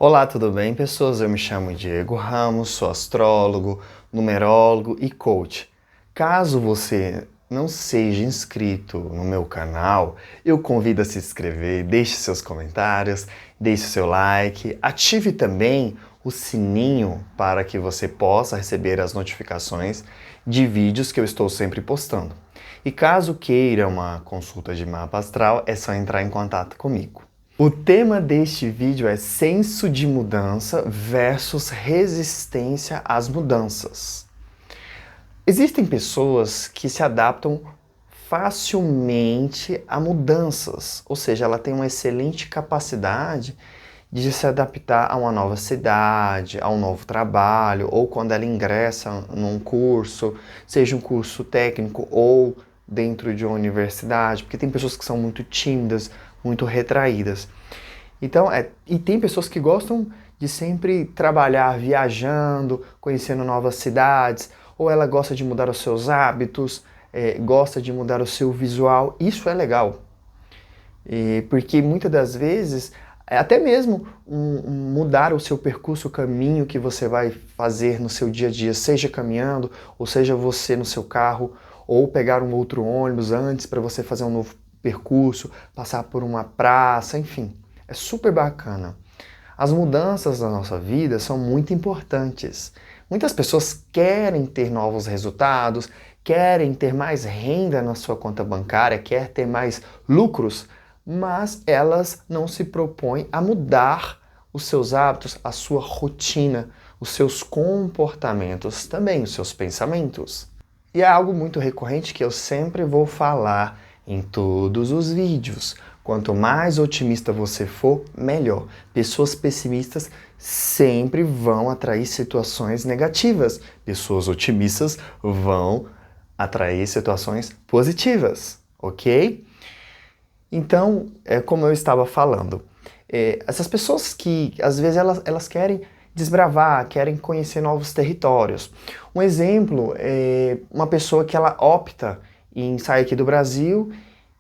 Olá, tudo bem, pessoas? Eu me chamo Diego Ramos, sou astrólogo, numerólogo e coach. Caso você não seja inscrito no meu canal, eu convido a se inscrever, deixe seus comentários, deixe seu like, ative também o sininho para que você possa receber as notificações de vídeos que eu estou sempre postando. E caso queira uma consulta de mapa astral, é só entrar em contato comigo. O tema deste vídeo é senso de mudança versus resistência às mudanças. Existem pessoas que se adaptam facilmente a mudanças, ou seja, ela tem uma excelente capacidade de se adaptar a uma nova cidade, a um novo trabalho, ou quando ela ingressa num curso, seja um curso técnico ou dentro de uma universidade, porque tem pessoas que são muito tímidas, muito retraídas. Então, e tem pessoas que gostam de sempre trabalhar viajando, conhecendo novas cidades, ou ela gosta de mudar os seus hábitos, gosta de mudar o seu visual. Isso é legal, porque muitas das vezes, até mesmo mudar o seu percurso, o caminho que você vai fazer no seu dia a dia, seja caminhando, ou seja você no seu carro, ou pegar um outro ônibus antes para você fazer um novo percurso, passar por uma praça, enfim, é super bacana. As mudanças na nossa vida são muito importantes. Muitas pessoas querem ter novos resultados, querem ter mais renda na sua conta bancária, querem ter mais lucros, mas elas não se propõem a mudar os seus hábitos, a sua rotina, os seus comportamentos, também os seus pensamentos. E é algo muito recorrente que eu sempre vou falar em todos os vídeos. Quanto mais otimista você for, melhor. Pessoas pessimistas sempre vão atrair situações negativas. Pessoas otimistas vão atrair situações positivas, ok? Então, como eu estava falando, essas pessoas que às vezes elas querem desbravar, querem conhecer novos territórios. Um exemplo é uma pessoa que ela opta em sair aqui do Brasil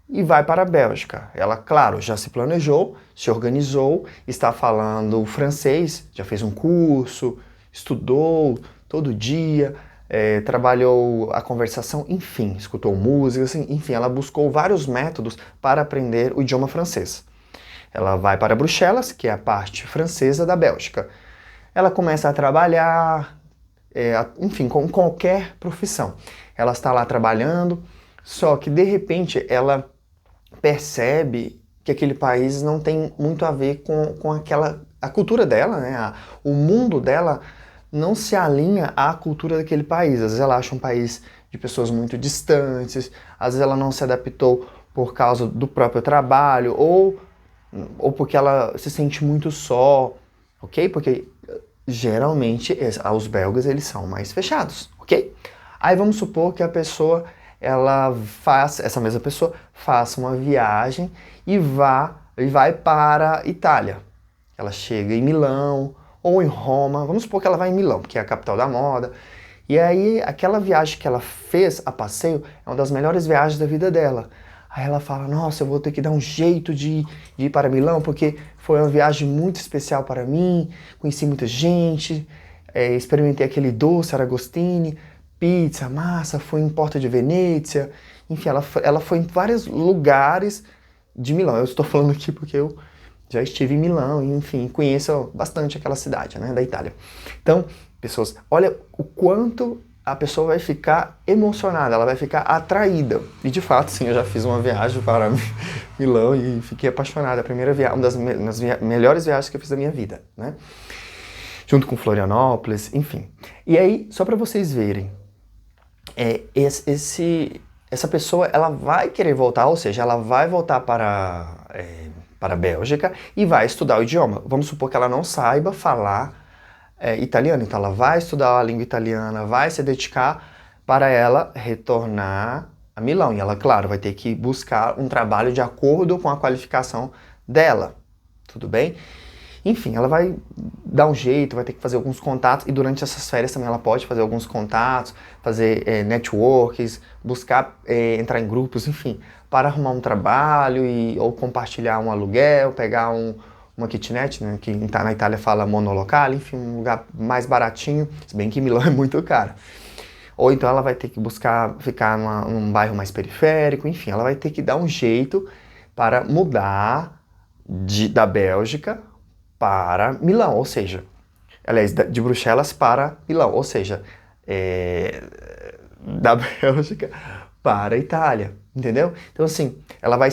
e vai para a Bélgica. Ela, claro, já se planejou, se organizou, está falando francês, já fez um curso, estudou todo dia, trabalhou a conversação, enfim, escutou música, assim, enfim, ela buscou vários métodos para aprender o idioma francês. Ela vai para Bruxelas, que é a parte francesa da Bélgica. Ela começa a trabalhar, enfim, com qualquer profissão. Ela está lá trabalhando, só que de repente ela percebe que aquele país não tem muito a ver com a cultura dela, né? O mundo dela não se alinha à cultura daquele país. Às vezes ela acha um país de pessoas muito distantes, às vezes ela não se adaptou por causa do próprio trabalho, ou porque ela se sente muito só, ok? Porque geralmente os belgas eles são mais fechados, ok? Aí vamos supor que a pessoa, essa mesma pessoa faça uma viagem e vai para a Itália. Ela chega em Milão ou em Roma, vamos supor que ela vai em Milão, que é a capital da moda. E aí aquela viagem que ela fez a passeio é uma das melhores viagens da vida dela. Aí ela fala, nossa, eu vou ter que dar um jeito de ir para Milão, porque foi uma viagem muito especial para mim, conheci muita gente, experimentei aquele doce Aragostini, pizza, massa, fui em Porta de Venezia, enfim, ela foi em vários lugares de Milão. Eu estou falando aqui porque eu já estive em Milão, enfim, conheço bastante aquela cidade, né, da Itália. Então, pessoas, olha o quanto a pessoa vai ficar emocionada, ela vai ficar atraída. E de fato, sim, eu já fiz uma viagem para Milão e fiquei apaixonada. A primeira viagem, uma das melhores viagens que eu fiz da minha vida, né? Junto com Florianópolis, enfim. E aí, só para vocês verem, essa pessoa, ela vai querer voltar, ou seja, ela vai voltar para a Bélgica e vai estudar o idioma. Vamos supor que ela não saiba falar italiano, então ela vai estudar a língua italiana, vai se dedicar para ela retornar a Milão. E ela, claro, vai ter que buscar um trabalho de acordo com a qualificação dela, tudo bem? Enfim, ela vai dar um jeito, vai ter que fazer alguns contatos, e durante essas férias também ela pode fazer alguns contatos, fazer networks, buscar entrar em grupos, enfim, para arrumar um trabalho ou compartilhar um aluguel, pegar uma kitnet, né, que na Itália fala monolocale, enfim, um lugar mais baratinho, se bem que Milão é muito caro. Ou então ela vai ter que buscar ficar num bairro mais periférico, enfim, ela vai ter que dar um jeito para mudar da Bélgica para Milão, ou seja, aliás, de Bruxelas para Milão, ou seja, da Bélgica para a Itália, entendeu? Então assim, ela vai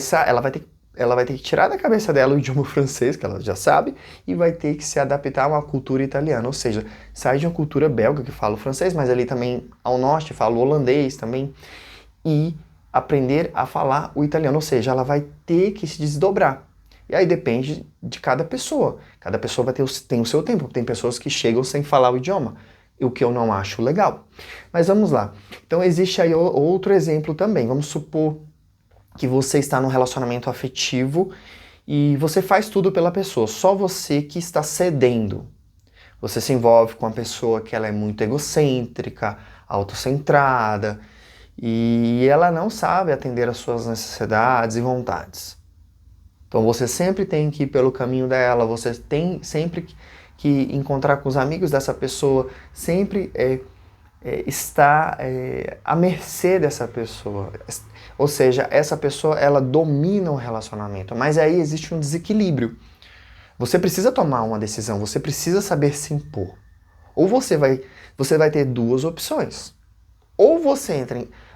ter que tirar da cabeça dela o idioma francês, que ela já sabe, e vai ter que se adaptar a uma cultura italiana, ou seja, sai de uma cultura belga que fala o francês, mas ali também ao norte fala o holandês também, e aprender a falar o italiano, ou seja, ela vai ter que se desdobrar. E aí depende de cada pessoa. Cada pessoa tem o seu tempo. Tem pessoas que chegam sem falar o idioma, o que eu não acho legal. Mas vamos lá. Então existe aí outro exemplo também. Vamos supor que você está num relacionamento afetivo e você faz tudo pela pessoa, só você que está cedendo. Você se envolve com uma pessoa que ela é muito egocêntrica, autocentrada, e ela não sabe atender às suas necessidades e vontades. Então você sempre tem que ir pelo caminho dela, você tem sempre que encontrar com os amigos dessa pessoa, sempre estar à mercê dessa pessoa. Ou seja, essa pessoa ela domina o relacionamento, mas aí existe um desequilíbrio. Você precisa tomar uma decisão, você precisa saber se impor. Ou você vai ter duas opções. Ou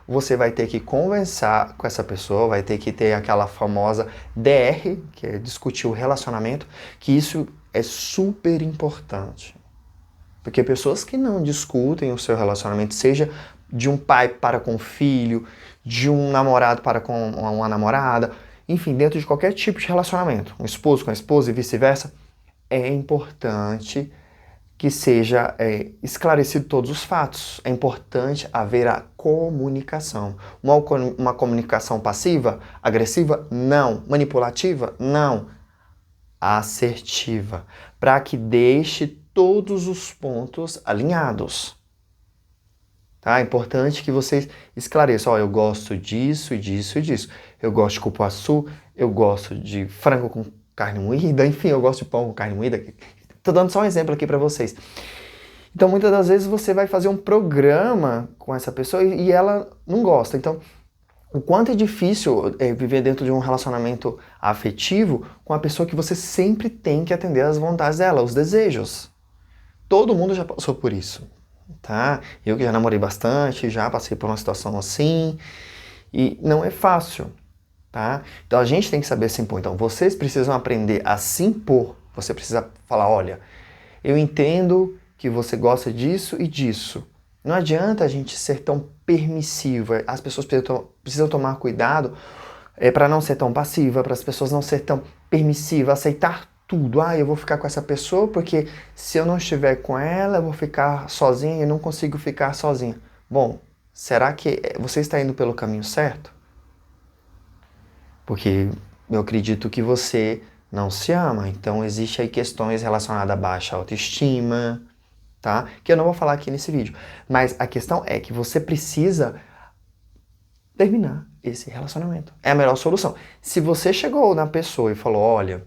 você vai ter que conversar com essa pessoa, vai ter que ter aquela famosa DR, que é discutir o relacionamento, que isso é super importante. Porque pessoas que não discutem o seu relacionamento, seja de um pai para com o filho, de um namorado para com uma namorada, enfim, dentro de qualquer tipo de relacionamento, um esposo com a esposa e vice-versa, é importante que seja esclarecido todos os fatos. É importante haver a comunicação. Uma comunicação passiva, agressiva? Não. Manipulativa? Não. Assertiva. Para que deixe todos os pontos alinhados. Tá? É importante que vocês esclareçam. Eu gosto disso, disso e disso. Eu gosto de cupuaçu, eu gosto de frango com carne moída, enfim, eu gosto de pão com carne moída. Tô dando só um exemplo aqui para vocês. Então, muitas das vezes você vai fazer um programa com essa pessoa e ela não gosta. Então, o quanto é difícil viver dentro de um relacionamento afetivo com a pessoa que você sempre tem que atender às vontades dela, os desejos. Todo mundo já passou por isso, tá? Eu que já namorei bastante, já passei por uma situação assim, e não é fácil, tá? Então, a gente tem que saber se impor. Então, vocês precisam aprender a se impor. Você precisa falar, olha, eu entendo que você gosta disso e disso. Não adianta a gente ser tão permissivo. As pessoas precisam tomar cuidado para não ser tão passiva, para as pessoas não ser tão permissivas, aceitar tudo. Eu vou ficar com essa pessoa porque se eu não estiver com ela, eu vou ficar sozinha e não consigo ficar sozinha. Bom, será que você está indo pelo caminho certo? Porque eu acredito que você não se ama. Então, existe aí questões relacionadas à baixa autoestima, tá? Que eu não vou falar aqui nesse vídeo. Mas a questão é que você precisa terminar esse relacionamento. É a melhor solução. Se você chegou na pessoa e falou, olha,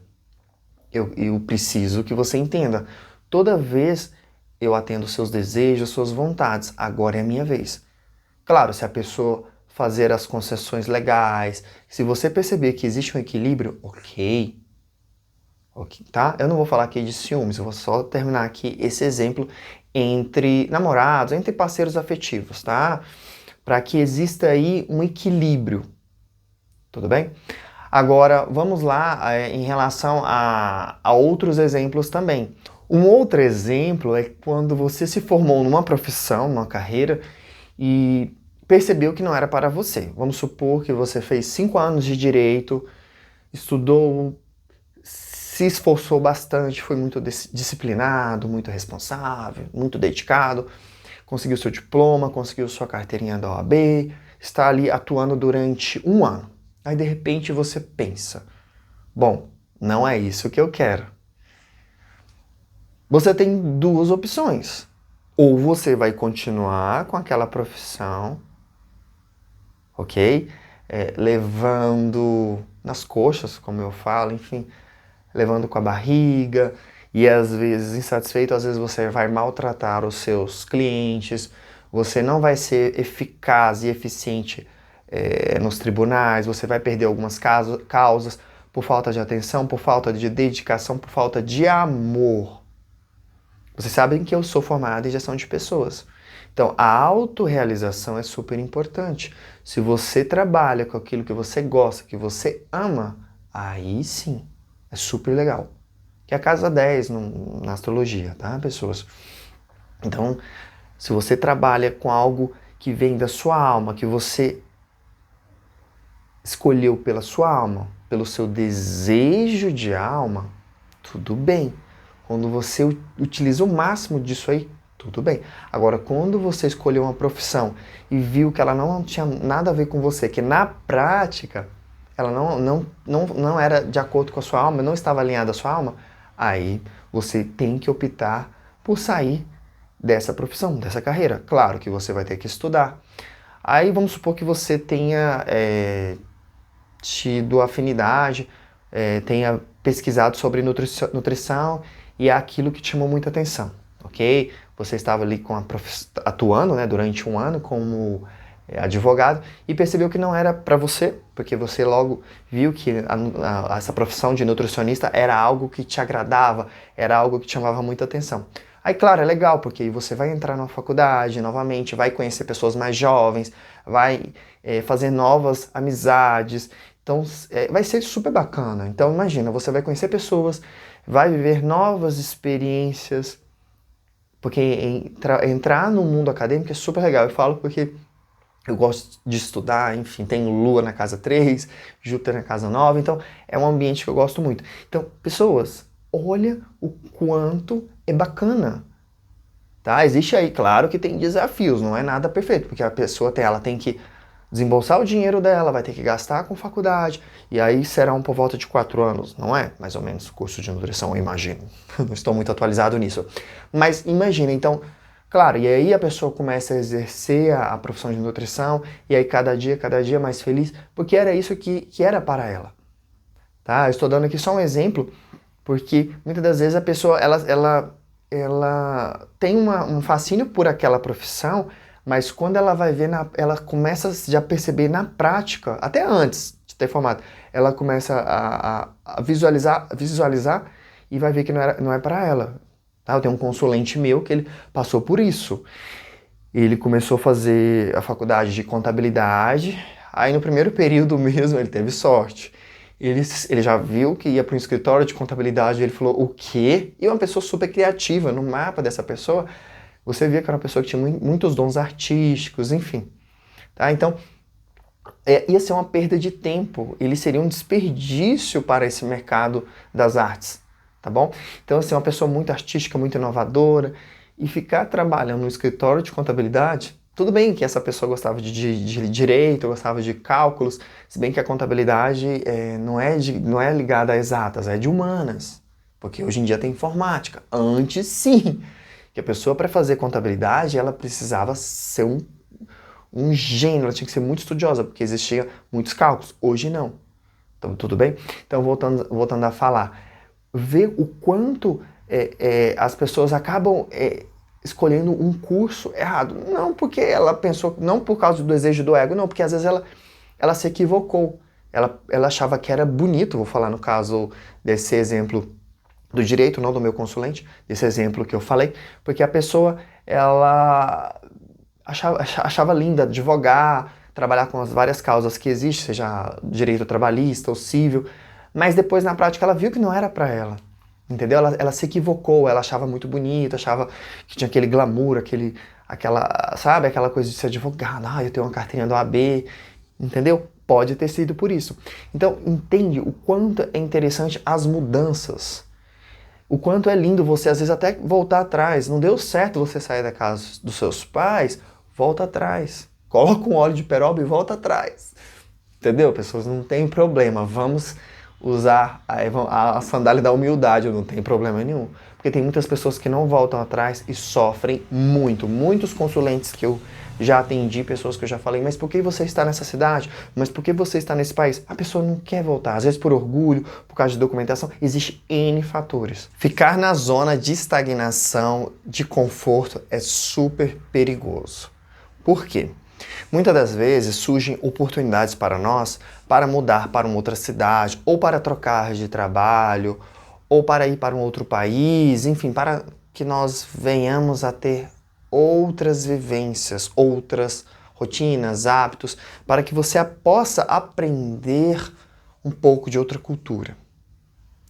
eu preciso que você entenda. Toda vez eu atendo seus desejos, suas vontades. Agora é a minha vez. Claro, se a pessoa fazer as concessões legais, se você perceber que existe um equilíbrio, ok, tá? Eu não vou falar aqui de ciúmes, eu vou só terminar aqui esse exemplo entre namorados, entre parceiros afetivos, tá? Para que exista aí um equilíbrio, tudo bem? Agora, vamos lá em relação a outros exemplos também. Um outro exemplo é quando você se formou numa profissão, numa carreira, e percebeu que não era para você. Vamos supor que você fez 5 anos de direito, estudou, se esforçou bastante, foi muito disciplinado, muito responsável, muito dedicado, conseguiu seu diploma, conseguiu sua carteirinha da OAB, está ali atuando durante 1 ano. Aí de repente você pensa, bom, não é isso que eu quero. Você tem duas opções. Ou você vai continuar com aquela profissão, ok? Levando nas coxas, como eu falo, enfim, levando com a barriga, e às vezes insatisfeito, às vezes você vai maltratar os seus clientes, você não vai ser eficaz e eficiente nos tribunais, você vai perder algumas causas por falta de atenção, por falta de dedicação, por falta de amor. Vocês sabem que eu sou formado em gestão de pessoas. Então, a autorrealização é super importante. Se você trabalha com aquilo que você gosta, que você ama, aí sim, é super legal. Que é a casa 10 na astrologia, tá, pessoas? Então, se você trabalha com algo que vem da sua alma, que você escolheu pela sua alma, pelo seu desejo de alma, tudo bem. Quando você utiliza o máximo disso aí, tudo bem. Agora, quando você escolheu uma profissão e viu que ela não tinha nada a ver com você, que na prática ela não era de acordo com a sua alma, não estava alinhada à sua alma, aí você tem que optar por sair dessa profissão, dessa carreira. Claro que você vai ter que estudar. Aí vamos supor que você tenha tido afinidade, tenha pesquisado sobre nutrição e é aquilo que te chamou muita atenção, ok? Você estava ali atuando, né, durante um ano como advogado e percebeu que não era para você, porque você logo viu que essa profissão de nutricionista era algo que te agradava, era algo que te chamava muita atenção. Aí, claro, é legal, porque você vai entrar na faculdade novamente, vai conhecer pessoas mais jovens, vai fazer novas amizades, então vai ser super bacana. Então, imagina, você vai conhecer pessoas, vai viver novas experiências, porque entrar no mundo acadêmico é super legal. Eu falo porque eu gosto de estudar, enfim, tenho Lua na casa 3, Júpiter na casa 9, então é um ambiente que eu gosto muito. Então, pessoas, olha o quanto é bacana, tá? Existe aí, claro que tem desafios, não é nada perfeito, porque a pessoa ela tem que desembolsar o dinheiro dela, vai ter que gastar com faculdade, e aí serão por volta de 4 anos, não é? Mais ou menos, curso de nutrição, eu imagino. Não estou muito atualizado nisso. Mas imagina, então, claro, e aí a pessoa começa a exercer a profissão de nutrição, e aí cada dia mais feliz, porque era isso que era para ela. Tá? Eu estou dando aqui só um exemplo, porque muitas das vezes a pessoa, ela tem um fascínio por aquela profissão, mas quando ela vai ver, ela começa a perceber na prática, até antes de ter formado, ela começa a visualizar e vai ver que não é para ela. Tá? Eu tenho um consulente meu que ele passou por isso. Ele começou a fazer a faculdade de contabilidade, aí no primeiro período mesmo ele teve sorte. Ele já viu que ia para um escritório de contabilidade, ele falou, o quê? E uma pessoa super criativa, no mapa dessa pessoa, você via que era uma pessoa que tinha muitos dons artísticos, enfim. Tá? Então, ia ser uma perda de tempo, ele seria um desperdício para esse mercado das artes, tá bom? Então, assim, uma pessoa muito artística, muito inovadora, e ficar trabalhando no escritório de contabilidade, tudo bem que essa pessoa gostava de direito, gostava de cálculos, se bem que a contabilidade não é ligada a exatas, é de humanas, porque hoje em dia tem informática. Antes, sim, que a pessoa para fazer contabilidade, ela precisava ser um gênio, ela tinha que ser muito estudiosa, porque existiam muitos cálculos. Hoje não. Então, tudo bem? Então, voltando a falar, ver o quanto as pessoas acabam escolhendo um curso errado. Não porque ela pensou, não por causa do desejo do ego, não, porque às vezes ela se equivocou. Ela achava que era bonito, vou falar no caso desse exemplo do direito, não do meu consulente, desse exemplo que eu falei, porque a pessoa, ela achava linda advogar, trabalhar com as várias causas que existem, seja direito trabalhista ou civil, mas depois na prática ela viu que não era para ela, entendeu? Ela se equivocou, ela achava muito bonito, achava que tinha aquele glamour, sabe, aquela coisa de ser advogado, eu tenho uma carteirinha do AB, entendeu? Pode ter sido por isso. Então, entende o quanto é interessante as mudanças. O quanto é lindo você, às vezes, até voltar atrás. Não deu certo você sair da casa dos seus pais, volta atrás. Coloca um óleo de peroba e volta atrás. Entendeu, pessoas? Não tem problema. Vamos usar a sandália da humildade, não tem problema nenhum. Porque tem muitas pessoas que não voltam atrás e sofrem muito. Muitos consulentes que eu já atendi, pessoas que eu já falei, mas por que você está nessa cidade? Mas por que você está nesse país? A pessoa não quer voltar, às vezes por orgulho, por causa de documentação, existe N fatores. Ficar na zona de estagnação, de conforto, é super perigoso. Por quê? Muitas das vezes surgem oportunidades para nós para mudar para uma outra cidade, ou para trocar de trabalho, ou para ir para um outro país, enfim, para que nós venhamos a ter outras vivências, outras rotinas, hábitos, para que você possa aprender um pouco de outra cultura.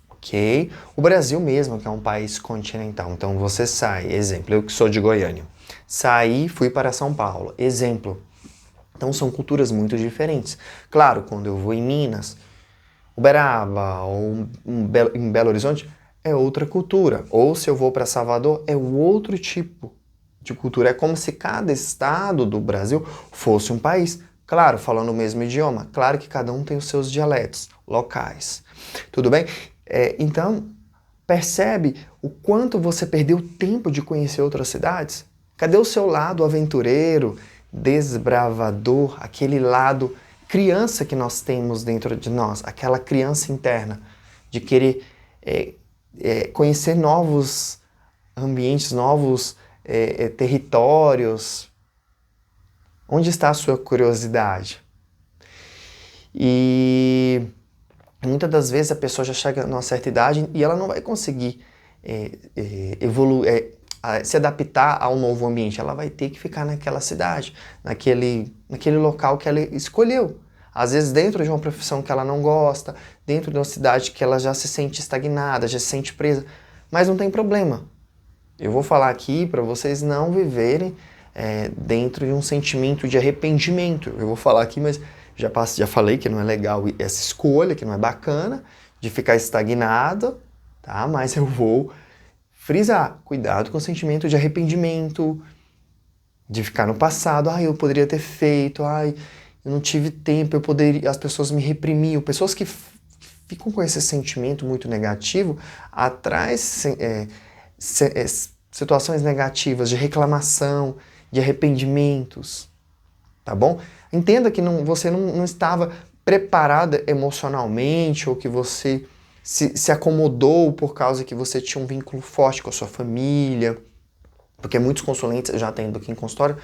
Ok? O Brasil mesmo, que é um país continental, então você sai, exemplo, eu que sou de Goiânia, saí, fui para São Paulo, exemplo. Então são culturas muito diferentes. Claro, quando eu vou em Minas, Uberaba ou em Belo Horizonte, é outra cultura. Ou se eu vou para Salvador, é outro tipo de cultura. É como se cada estado do Brasil fosse um país. Claro, falando o mesmo idioma. Claro que cada um tem os seus dialetos locais. Tudo bem? Então, percebe o quanto você perdeu tempo de conhecer outras cidades? Cadê o seu lado aventureiro, desbravador, aquele lado criança que nós temos dentro de nós, aquela criança interna de querer conhecer novos ambientes, novos territórios? Onde está a sua curiosidade? E muitas das vezes a pessoa já chega numa certa idade e ela não vai conseguir evoluir, se adaptar ao novo ambiente. Ela vai ter que ficar naquela cidade, naquele local que ela escolheu. Às vezes dentro de uma profissão que ela não gosta, dentro de uma cidade que ela já se sente estagnada, já se sente presa. Mas não tem problema. Eu vou falar aqui para vocês não viverem dentro de um sentimento de arrependimento. Eu vou falar aqui, mas já falei que não é legal essa escolha, que não é bacana, de ficar estagnado, tá? Mas eu vou frisar, cuidado com o sentimento de arrependimento, de ficar no passado, eu poderia ter feito, eu não tive tempo, as pessoas me reprimiam. Pessoas que ficam com esse sentimento muito negativo, atrás situações negativas de reclamação, de arrependimentos, tá bom? Entenda que você não estava preparada emocionalmente, ou que você se acomodou por causa que você tinha um vínculo forte com a sua família, porque muitos consulentes, eu já atendo aqui em consultório,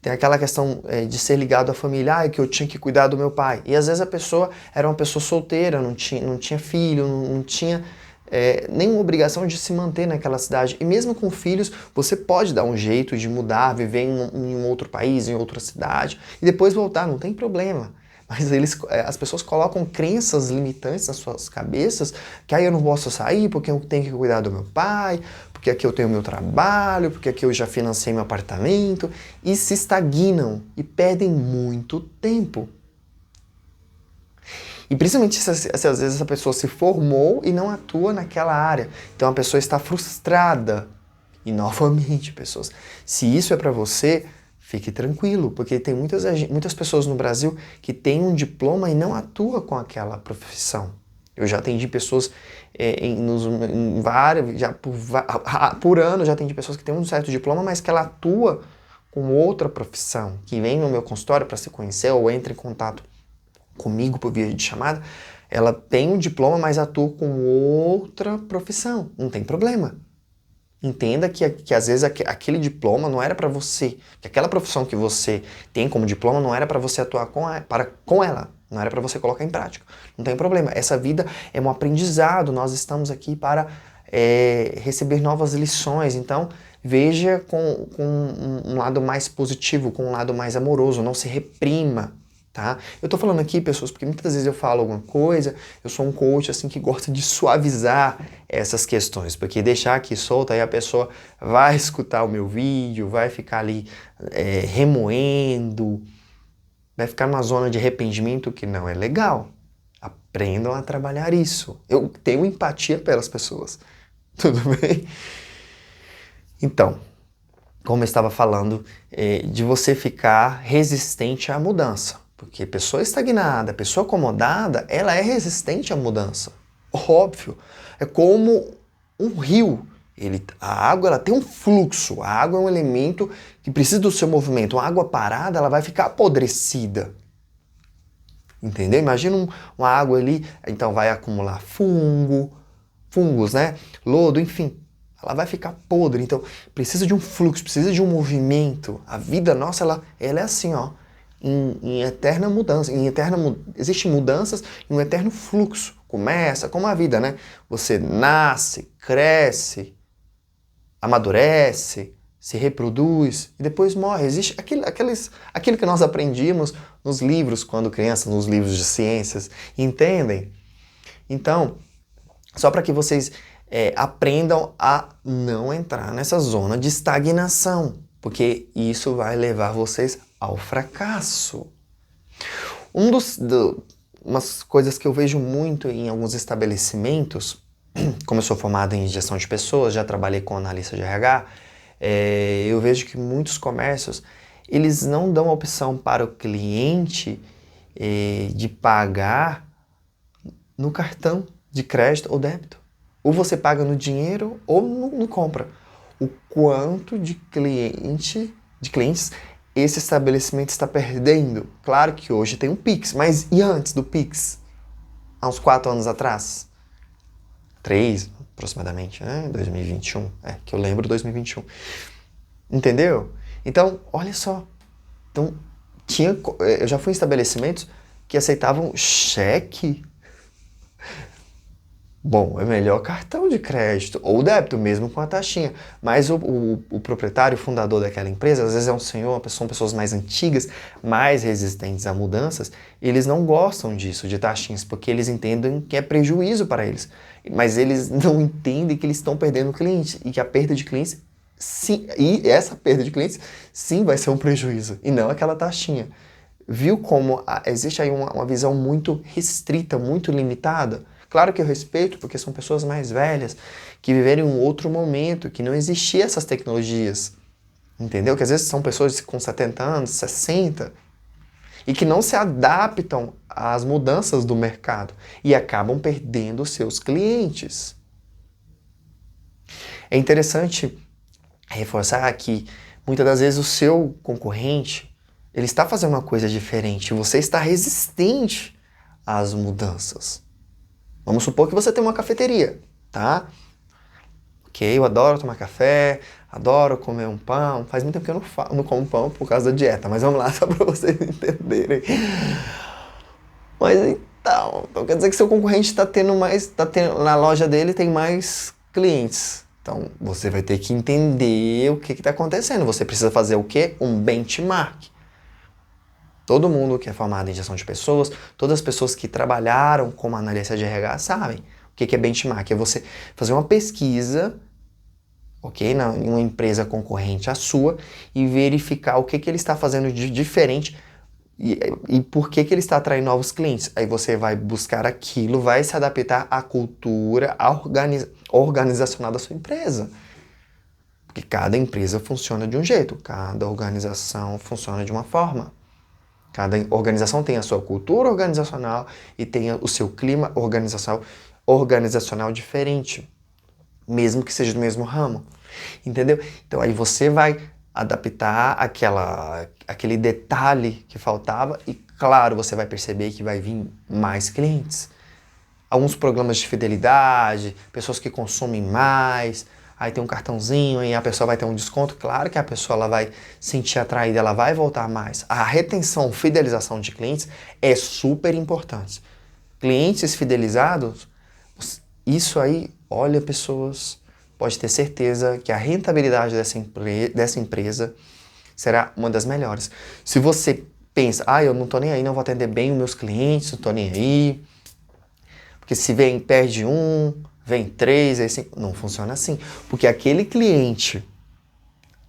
tem aquela questão de ser ligado à família, que eu tinha que cuidar do meu pai. E às vezes a pessoa era uma pessoa solteira, não tinha filho, não tinha nenhuma obrigação de se manter naquela cidade. E mesmo com filhos, você pode dar um jeito de mudar, viver em um outro país, em outra cidade, e depois voltar, não tem problema. Mas as pessoas colocam crenças limitantes nas suas cabeças, que aí eu não posso sair porque eu tenho que cuidar do meu pai, porque aqui eu tenho meu trabalho, porque aqui eu já financei meu apartamento, e se estagnam e perdem muito tempo. E principalmente se às vezes essa pessoa se formou e não atua naquela área. Então a pessoa está frustrada. E novamente, pessoas, se isso é para você, fique tranquilo, porque tem muitas pessoas no Brasil que têm um diploma e não atua com aquela profissão. Eu já atendi pessoas em várias, por ano já atendi pessoas que têm um certo diploma, mas que ela atua com outra profissão, que vem no meu consultório para se conhecer ou entra em contato comigo por via de chamada. Ela tem um diploma, mas atua com outra profissão. Não tem problema. Entenda que às vezes aquele diploma não era para você, que aquela profissão que você tem como diploma não era para você atuar com ela, não era para você colocar em prática. Não tem problema. Essa vida é um aprendizado, nós estamos aqui para receber novas lições. Então, veja com um lado mais positivo, com um lado mais amoroso, não se reprima. Tá? Eu tô falando aqui, pessoas, porque muitas vezes eu falo alguma coisa, eu sou um coach assim que gosta de suavizar essas questões, porque deixar aqui solta, aí a pessoa vai escutar o meu vídeo, vai ficar ali remoendo, vai ficar numa zona de arrependimento que não é legal. Aprendam a trabalhar isso. Eu tenho empatia pelas pessoas, tudo bem? Então, como eu estava falando, de você ficar resistente à mudança. Porque pessoa estagnada, pessoa acomodada, ela é resistente à mudança. Óbvio. É como um rio. A água ela tem um fluxo. A água é um elemento que precisa do seu movimento. Uma água parada, ela vai ficar apodrecida. Entendeu? Imagina uma água ali, então vai acumular fungos, né? Lodo, enfim. Ela vai ficar podre. Então, precisa de um fluxo, precisa de um movimento. A vida nossa, ela é assim, ó. Em eterna mudança. Existem mudanças em um eterno fluxo. Começa como a vida, né? Você nasce, cresce, amadurece, se reproduz e depois morre. Existe aquilo que nós aprendíamos nos livros quando criança, nos livros de ciências. Entendem? Então, só para que vocês aprendam a não entrar nessa zona de estagnação, porque isso vai levar vocês ao fracasso. Umas coisas que eu vejo muito em alguns estabelecimentos, como eu sou formado em gestão de pessoas, já trabalhei com analista de RH, eu vejo que muitos comércios, eles não dão opção para o cliente de pagar no cartão de crédito ou débito. Ou você paga no dinheiro ou no compra. O quanto de clientes esse estabelecimento está perdendo. Claro que hoje tem um Pix, mas e antes do Pix? Há uns 4 anos atrás? 3, aproximadamente, né? 2021. Que eu lembro 2021. Entendeu? Então, olha só. Então, eu já fui em estabelecimentos que aceitavam cheque. Bom, é melhor cartão de crédito ou débito, mesmo com a taxinha. Mas o proprietário, o fundador daquela empresa, às vezes é um senhor, são pessoas mais antigas, mais resistentes a mudanças, eles não gostam disso, de taxinhas, porque eles entendem que é prejuízo para eles. Mas eles não entendem que eles estão perdendo clientes e que a perda de clientes, sim, e essa perda de clientes, sim, vai ser um prejuízo, e não aquela taxinha. Viu como existe aí uma visão muito restrita, muito limitada? Claro que eu respeito, porque são pessoas mais velhas, que viveram em um outro momento, que não existiam essas tecnologias, entendeu? Que às vezes são pessoas com 70 anos, 60, e que não se adaptam às mudanças do mercado e acabam perdendo os seus clientes. É interessante reforçar que muitas das vezes o seu concorrente, ele está fazendo uma coisa diferente, você está resistente às mudanças. Vamos supor que você tem uma cafeteria, tá? Ok, eu adoro tomar café, adoro comer um pão. Faz muito tempo que eu não como pão por causa da dieta, mas vamos lá, só para vocês entenderem. Mas então quer dizer que seu concorrente está tendo na loja dele tem mais clientes. Então você vai ter que entender o que está acontecendo. Você precisa fazer o quê? Um benchmark. Todo mundo que é formado em gestão de pessoas, todas as pessoas que trabalharam como analista de RH sabem o que é benchmark. É você fazer uma pesquisa, ok, em uma empresa concorrente à sua e verificar o que ele está fazendo de diferente e por que ele está atraindo novos clientes. Aí você vai buscar aquilo, vai se adaptar à cultura organizacional da sua empresa. Porque cada empresa funciona de um jeito, cada organização funciona de uma forma. Cada organização tem a sua cultura organizacional e tem o seu clima organizacional diferente, mesmo que seja do mesmo ramo, entendeu? Então aí você vai adaptar aquele detalhe que faltava e, claro, você vai perceber que vai vir mais clientes. Alguns programas de fidelidade, pessoas que consomem mais, aí tem um cartãozinho e a pessoa vai ter um desconto. Claro que a pessoa ela vai sentir atraída, ela vai voltar mais. A retenção, fidelização de clientes é super importante. Clientes fidelizados, isso aí, olha pessoas, pode ter certeza que a rentabilidade dessa empresa será uma das melhores. Se você pensa, eu não tô nem aí, não vou atender bem os meus clientes, não tô nem aí, porque se perde um, vem 3, aí 5, não funciona assim. Porque aquele cliente,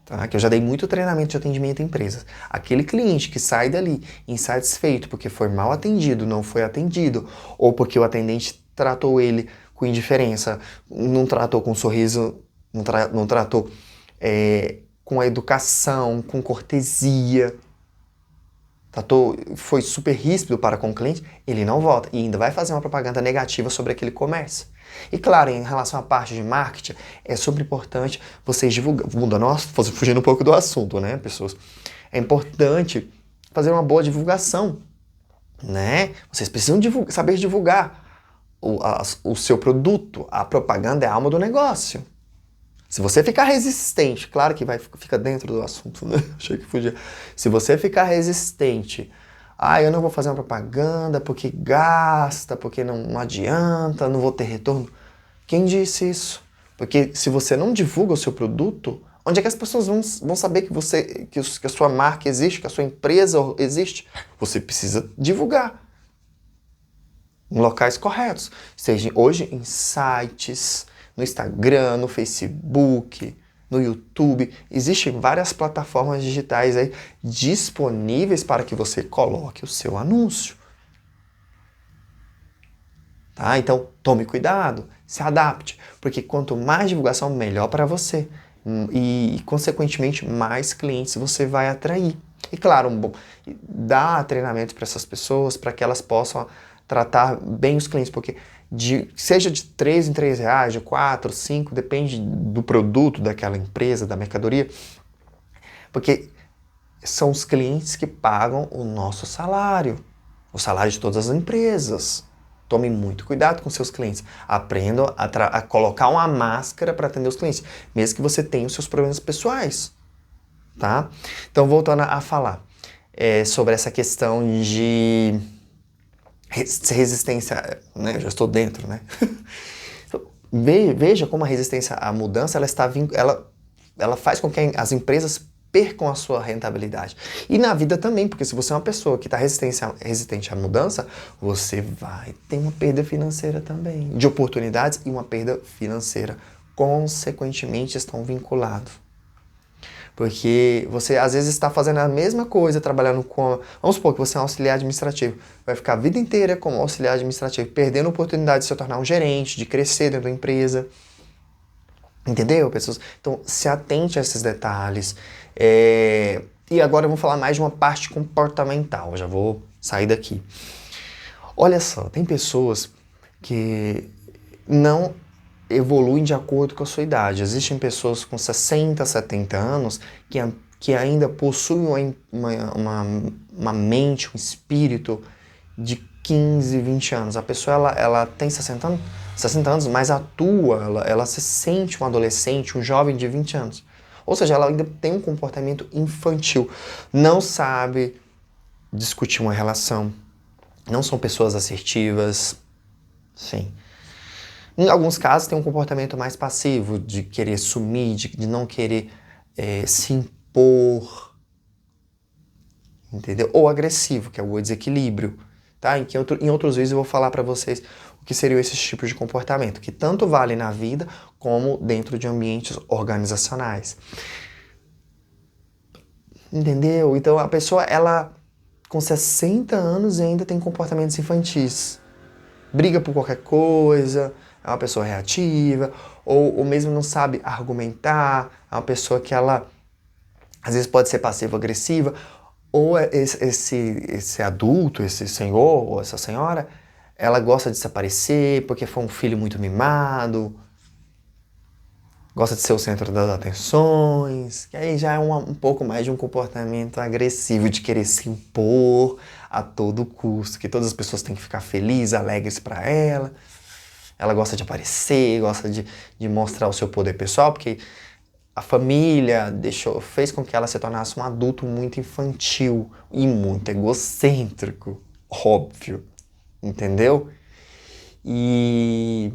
tá, que eu já dei muito treinamento de atendimento em empresas, aquele cliente que sai dali insatisfeito porque foi mal atendido, não foi atendido, ou porque o atendente tratou ele com indiferença, não tratou com sorriso, não tratou com a educação, com cortesia, foi super ríspido para com o cliente, ele não volta e ainda vai fazer uma propaganda negativa sobre aquele comércio. E claro, em relação à parte de marketing, é super importante vocês divulgar. Nossa, fugindo um pouco do assunto, né, pessoas? É importante fazer uma boa divulgação, né? Vocês precisam saber divulgar o seu produto. A propaganda é a alma do negócio. Se você ficar resistente, claro que fica dentro do assunto, né? Achei que fugia. Se você ficar resistente, eu não vou fazer uma propaganda porque gasta, porque não adianta, não vou ter retorno. Quem disse isso? Porque se você não divulga o seu produto, onde é que as pessoas vão saber que a sua marca existe, que a sua empresa existe? Você precisa divulgar em locais corretos. Seja hoje em sites, no Instagram, no Facebook, no YouTube. Existem várias plataformas digitais aí disponíveis para que você coloque o seu anúncio. Tá? Então, tome cuidado, se adapte, porque quanto mais divulgação, melhor para você. E, consequentemente, mais clientes você vai atrair. E, claro, dá treinamento para essas pessoas, para que elas possam tratar bem os clientes, porque seja de 3 em 3 reais, de 4, 5, depende do produto daquela empresa, da mercadoria, porque são os clientes que pagam o nosso salário, o salário de todas as empresas. Tome muito cuidado com seus clientes. Aprenda a colocar uma máscara para atender os clientes, mesmo que você tenha os seus problemas pessoais. Tá? Então, voltando a falar sobre essa questão de resistência, né? Eu já estou dentro, né? Veja como a resistência à mudança ela faz com que as empresas percam a sua rentabilidade. E na vida também, porque se você é uma pessoa que está resistente à mudança, você vai ter uma perda financeira também, de oportunidades e uma perda financeira. Consequentemente, estão vinculados. Porque você às vezes está fazendo a mesma coisa, trabalhando com... Vamos supor que você é um auxiliar administrativo. Vai ficar a vida inteira como auxiliar administrativo, perdendo a oportunidade de se tornar um gerente, de crescer dentro da empresa. Entendeu, pessoas? Então, se atente a esses detalhes. E agora eu vou falar mais de uma parte comportamental. Eu já vou sair daqui. Olha só, tem pessoas que não evoluem de acordo com a sua idade. Existem pessoas com 60, 70 anos que ainda possuem uma mente, um espírito de 15, 20 anos. A pessoa ela tem 60 anos, mas atua, ela se sente um adolescente, um jovem de 20 anos. Ou seja, ela ainda tem um comportamento infantil. Não sabe discutir uma relação. Não são pessoas assertivas. Sim. Em alguns casos tem um comportamento mais passivo, de querer sumir, de não querer se impor, entendeu? Ou agressivo, que é o desequilíbrio, tá? Em outros vídeos eu vou falar para vocês o que seriam esses tipos de comportamento, que tanto vale na vida como dentro de ambientes organizacionais. Entendeu? Então a pessoa, ela com 60 anos ainda tem comportamentos infantis. Briga por qualquer coisa, é uma pessoa reativa, ou mesmo não sabe argumentar, é uma pessoa que ela às vezes pode ser passivo-agressiva, ou esse adulto, esse senhor ou essa senhora, ela gosta de se aparecer porque foi um filho muito mimado, gosta de ser o centro das atenções, que aí já é um pouco mais de um comportamento agressivo, de querer se impor a todo custo, que todas as pessoas têm que ficar felizes, alegres para ela. Ela gosta de aparecer, gosta de mostrar o seu poder pessoal, porque a família fez com que ela se tornasse um adulto muito infantil e muito egocêntrico, óbvio, entendeu? E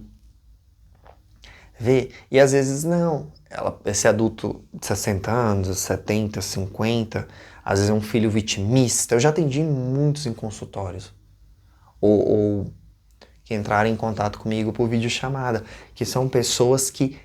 às vezes não, esse adulto de 60 anos, 70, 50, às vezes é um filho vitimista. Eu já atendi muitos em consultórios, ou que entraram em contato comigo por videochamada, que são pessoas que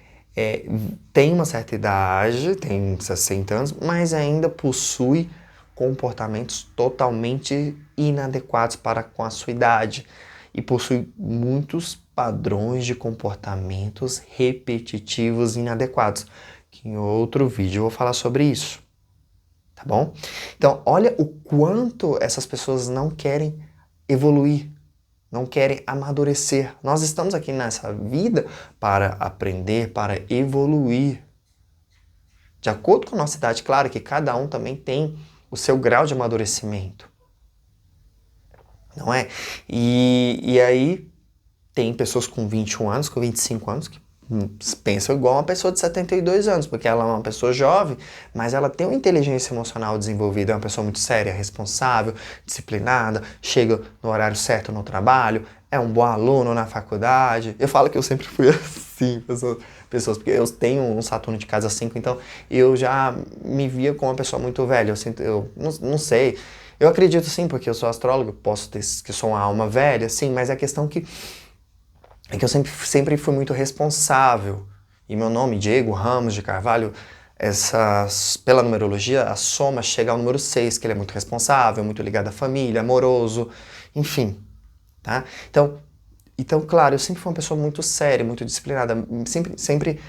têm uma certa idade, têm 60 anos, mas ainda possuem comportamentos totalmente inadequados para com a sua idade e possuem muitos padrões de comportamentos repetitivos inadequados, que em outro vídeo eu vou falar sobre isso. tá bom? Então, olha o quanto essas pessoas não querem evoluir, não querem amadurecer. Nós estamos aqui nessa vida para aprender, para evoluir. De acordo com a nossa idade, claro que cada um também tem o seu grau de amadurecimento, não é? E aí tem pessoas com 21 anos, com 25 anos, que pensam igual uma pessoa de 72 anos, porque ela é uma pessoa jovem, mas ela tem uma inteligência emocional desenvolvida, é uma pessoa muito séria, responsável, disciplinada, chega no horário certo no trabalho, é um bom aluno na faculdade. Eu falo que eu sempre fui assim, pessoas porque eu tenho um Saturno de casa 5, então eu já me via como uma pessoa muito velha. Eu não sei. Eu acredito sim, porque eu sou astrólogo, posso ter que sou uma alma velha, sim, mas é a questão que é que eu sempre fui muito responsável. E meu nome, Diego Ramos de Carvalho, pela numerologia, a soma chega ao número 6, que ele é muito responsável, muito ligado à família, amoroso, enfim. Tá? Então, claro, eu sempre fui uma pessoa muito séria, muito disciplinada. Sempre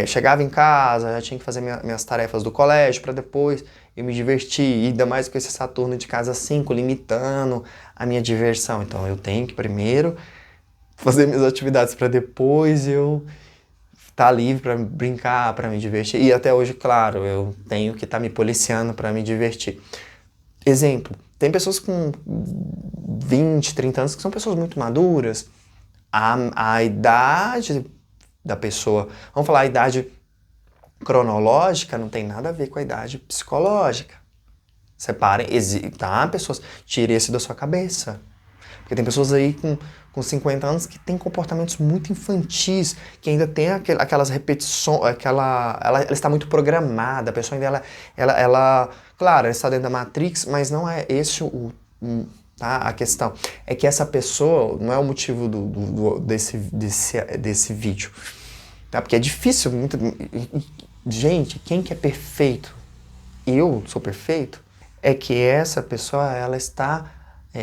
chegava em casa, já tinha que fazer minhas tarefas do colégio para depois eu me divertir. E ainda mais com esse Saturno de casa 5, limitando a minha diversão. Então, eu tenho que primeiro fazer minhas atividades para depois eu estar livre para brincar, para me divertir. E até hoje, claro, eu tenho que estar me policiando para me divertir. Exemplo, tem pessoas com 20, 30 anos que são pessoas muito maduras. A idade da pessoa, vamos falar, a idade cronológica não tem nada a ver com a idade psicológica. Separem, tá, pessoas, tire esse da sua cabeça. Porque tem pessoas aí com 50 anos que têm comportamentos muito infantis, que ainda tem aquelas repetições, ela está muito programada, a pessoa ainda, claro, ela está dentro da Matrix, mas não é esse tá, a questão. É que essa pessoa, não é o motivo desse vídeo, tá? Porque é difícil, gente, quem que é perfeito? Eu sou perfeito? É que essa pessoa, ela está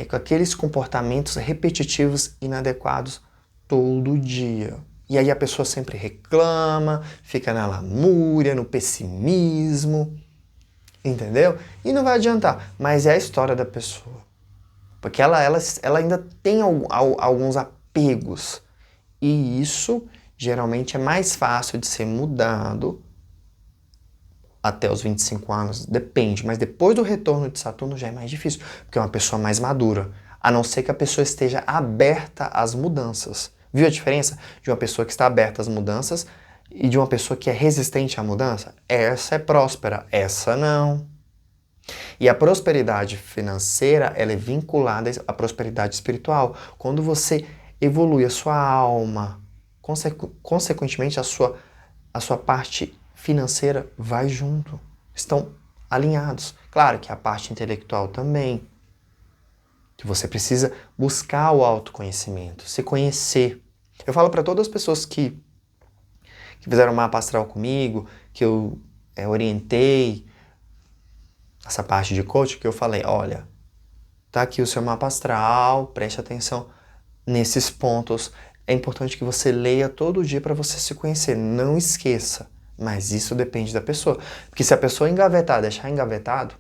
com aqueles comportamentos repetitivos inadequados todo dia. E aí a pessoa sempre reclama, fica na lamúria, no pessimismo, entendeu? E não vai adiantar, mas é a história da pessoa. Porque ela ainda tem alguns apegos. E isso geralmente é mais fácil de ser mudado até os 25 anos, depende, mas depois do retorno de Saturno já é mais difícil, porque é uma pessoa mais madura, a não ser que a pessoa esteja aberta às mudanças. Viu a diferença de uma pessoa que está aberta às mudanças e de uma pessoa que é resistente à mudança? Essa é próspera, essa não. E a prosperidade financeira, ela é vinculada à prosperidade espiritual. Quando você evolui a sua alma, consequentemente a sua parte financeira vai junto. Estão alinhados. Claro que a parte intelectual também. Que você precisa buscar o autoconhecimento, se conhecer. Eu falo para todas as pessoas que fizeram mapa astral comigo, que eu orientei essa parte de coaching, que eu falei, olha, tá aqui o seu mapa astral, preste atenção nesses pontos. É importante que você leia todo dia para você se conhecer. Não esqueça. Mas isso depende da pessoa. Porque se a pessoa engavetar, deixar engavetado,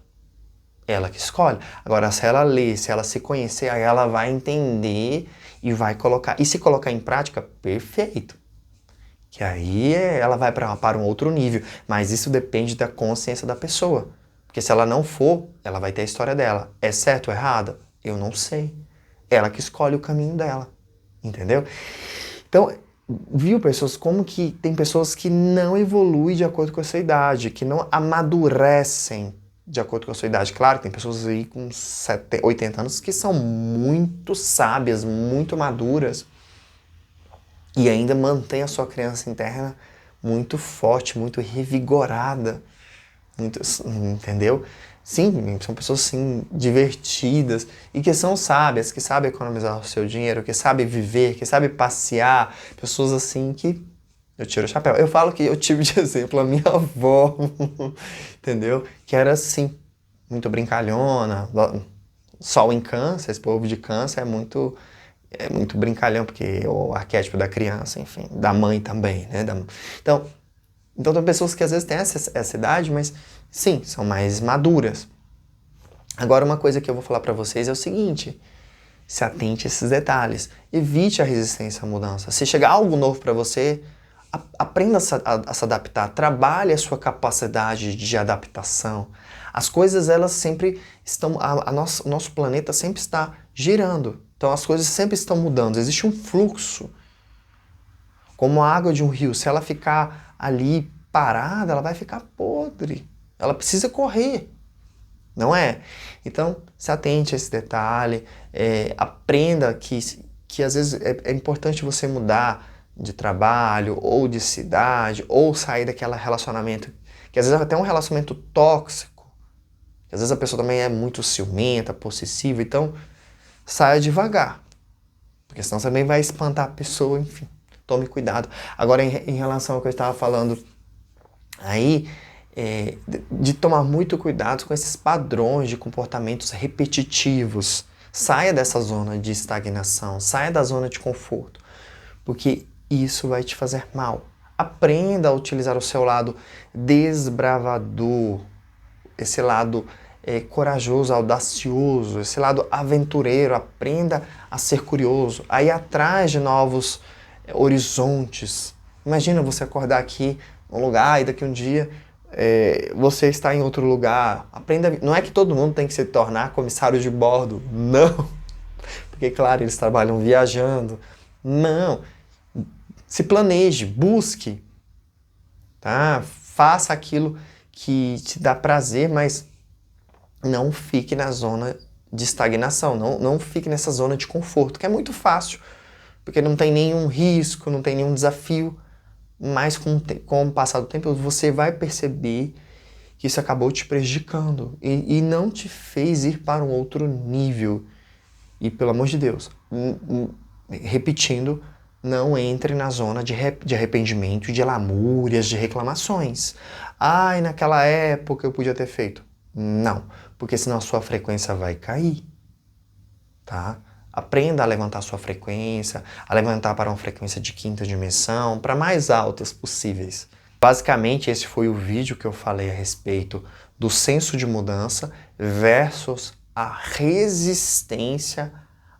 ela que escolhe. Agora, se ela ler, se ela se conhecer, aí ela vai entender e vai colocar. E se colocar em prática, perfeito. Que aí ela vai para um outro nível. Mas isso depende da consciência da pessoa. Porque se ela não for, ela vai ter a história dela. É certo ou errado? Eu não sei. Ela que escolhe o caminho dela. Entendeu? Então, viu, pessoas, como que tem pessoas que não evoluem de acordo com a sua idade, que não amadurecem de acordo com a sua idade. Claro, tem pessoas aí com 80 anos que são muito sábias, muito maduras e ainda mantém a sua criança interna muito forte, muito revigorada, muito, entendeu? Sim, são pessoas sim divertidas e que são sábias, que sabem economizar o seu dinheiro, que sabem viver, que sabem passear, pessoas assim que eu tiro o chapéu. Eu falo que eu tive de exemplo a minha avó, entendeu? Que era assim, muito brincalhona, sol em câncer, esse povo de câncer é muito brincalhão, porque é o arquétipo da criança, enfim, da mãe também, né? Então, Então tem pessoas que às vezes têm essa idade, mas sim, são mais maduras. Agora uma coisa que eu vou falar para vocês é o seguinte: se atente a esses detalhes, evite a resistência à mudança. Se chegar algo novo para você, aprenda a se adaptar, trabalhe a sua capacidade de adaptação. As coisas, elas sempre estão, o nosso planeta sempre está girando, então as coisas sempre estão mudando, existe um fluxo. Como a água de um rio, se ela ficar ali parada, ela vai ficar podre, ela precisa correr, não é? Então, se atente a esse detalhe, aprenda que às vezes é importante você mudar de trabalho, ou de cidade, ou sair daquele relacionamento, que às vezes é até um relacionamento tóxico, que às vezes a pessoa também é muito ciumenta, possessiva, então saia devagar, porque senão você também vai espantar a pessoa, enfim, tome cuidado. Agora, em relação ao que eu estava falando aí, de tomar muito cuidado com esses padrões de comportamentos repetitivos. Saia dessa zona de estagnação, saia da zona de conforto, porque isso vai te fazer mal. Aprenda a utilizar o seu lado desbravador, esse lado corajoso, audacioso, esse lado aventureiro. Aprenda a ser curioso, a ir atrás de novos horizontes. Imagina você acordar aqui num lugar e daqui um dia você está em outro lugar. Aprenda. Não é que todo mundo tem que se tornar comissário de bordo, não. Porque, claro, eles trabalham viajando. Não. Se planeje, busque, tá? Faça aquilo que te dá prazer, mas não fique na zona de estagnação, não fique nessa zona de conforto, que é muito fácil, porque não tem nenhum risco, não tem nenhum desafio, mas com o passar do tempo você vai perceber que isso acabou te prejudicando e não te fez ir para um outro nível. E, pelo amor de Deus, repetindo, não entre na zona de arrependimento, de lamúrias, de reclamações. Ai, naquela época eu podia ter feito. Não, porque senão a sua frequência vai cair, tá? Aprenda a levantar a sua frequência, a levantar para uma frequência de quinta dimensão, para mais altas possíveis. Basicamente, esse foi o vídeo que eu falei a respeito do senso de mudança versus a resistência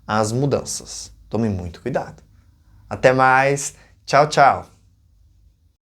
às mudanças. Tome muito cuidado. Até mais. Tchau, tchau.